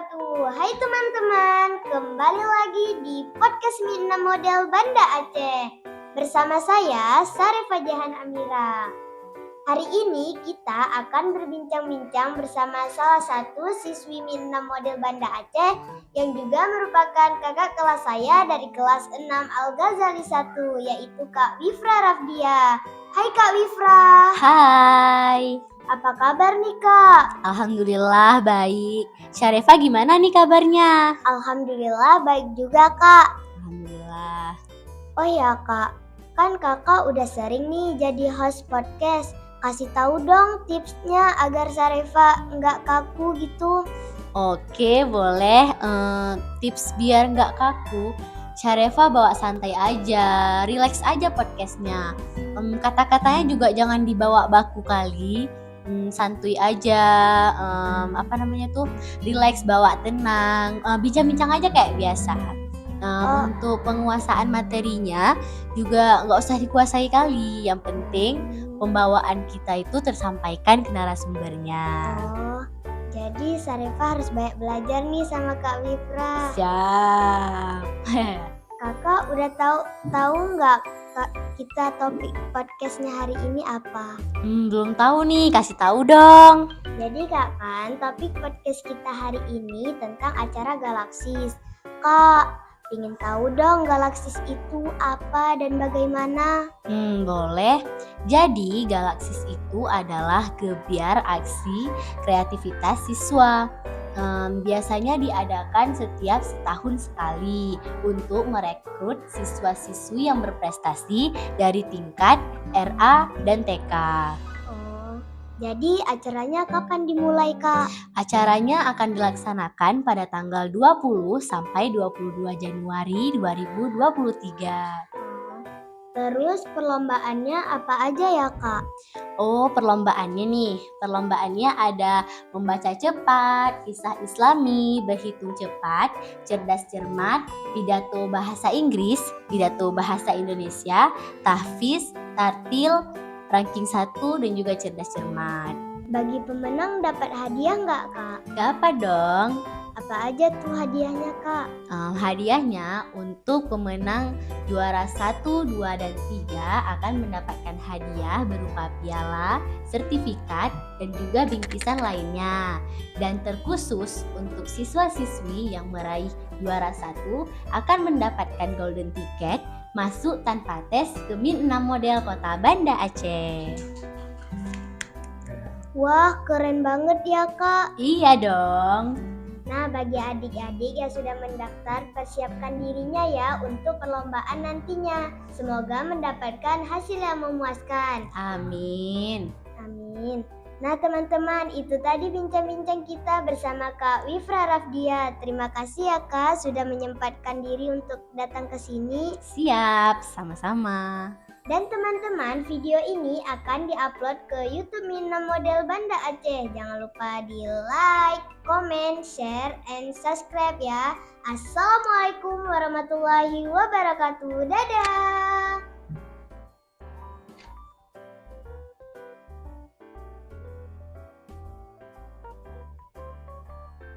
wabarakatuh. Hai teman-teman, kembali lagi di podcast Mina Model Banda Aceh. Bersama saya, Sarifah Jahan Amira. Hari ini kita akan berbincang-bincang bersama salah satu siswi Mina Model Banda Aceh yang juga merupakan kakak kelas saya dari kelas 6 Al-Ghazali 1, yaitu Kak Wifra Rafdia. Hai Kak Wifra. Hai. Apa kabar nih Kak? Alhamdulillah baik. Syarifah gimana nih kabarnya? Alhamdulillah baik juga Kak. Alhamdulillah. Oh ya Kak, kan kakak udah sering nih jadi host podcast. Kasih tahu dong tipsnya agar Sarifah nggak kaku gitu. Oke, boleh. Tips biar nggak kaku, Syarifah bawa santai aja, relax aja podcastnya. Kata-katanya juga jangan dibawa baku kali. Santuy aja, relax, bawa tenang, bincang-bincang aja kayak biasa. Untuk penguasaan materinya juga nggak usah dikuasai kali, yang penting pembawaan kita itu tersampaikan ke narasumbernya. Oh, jadi Sarifah harus banyak belajar nih sama Kak Wifra. Siap. Kakak udah tahu nggak kita topik podcastnya hari ini apa? Belum tahu nih, kasih tahu dong. Jadi Kak, kan topik podcast kita hari ini tentang acara Galaksis. Kak, ingin tahu dong Galaksis itu apa dan bagaimana? Boleh. Jadi Galaksis itu adalah gebiar aksi kreativitas siswa. Biasanya diadakan setiap setahun sekali untuk merekrut siswa-siswi yang berprestasi dari tingkat RA dan TK. Oh, jadi acaranya kapan dimulai Kak? Acaranya akan dilaksanakan pada tanggal 20 sampai 22 Januari 2023. Terus perlombaannya apa aja ya Kak? Oh, perlombaannya ada membaca cepat, kisah Islami, berhitung cepat, cerdas cermat, pidato bahasa Inggris, pidato bahasa Indonesia, tahfiz, tartil, ranking 1 dan juga cerdas cermat. Bagi pemenang dapat hadiah nggak Kak? Dapat dong. Apa aja tuh hadiahnya Kak? Hadiahnya untuk pemenang juara 1, 2, dan 3 akan mendapatkan hadiah berupa piala, sertifikat, dan juga bingkisan lainnya. Dan terkhusus untuk siswa-siswi yang meraih juara 1 akan mendapatkan golden ticket masuk tanpa tes ke Min 6 Model Kota Banda Aceh. Wah, keren banget ya Kak. Iya dong. Nah, bagi adik-adik yang sudah mendaftar, persiapkan dirinya ya untuk perlombaan nantinya. Semoga mendapatkan hasil yang memuaskan. Amin. Amin. Nah teman-teman, itu tadi bincang-bincang kita bersama Kak Wifra Rafdia. Terima kasih ya Kak sudah menyempatkan diri untuk datang ke sini. Siap, sama-sama. Dan teman-teman, video ini akan diupload ke YouTube Mina Model Banda Aceh. Jangan lupa di like, comment, share, and subscribe ya. Assalamualaikum warahmatullahi wabarakatuh. Dadah.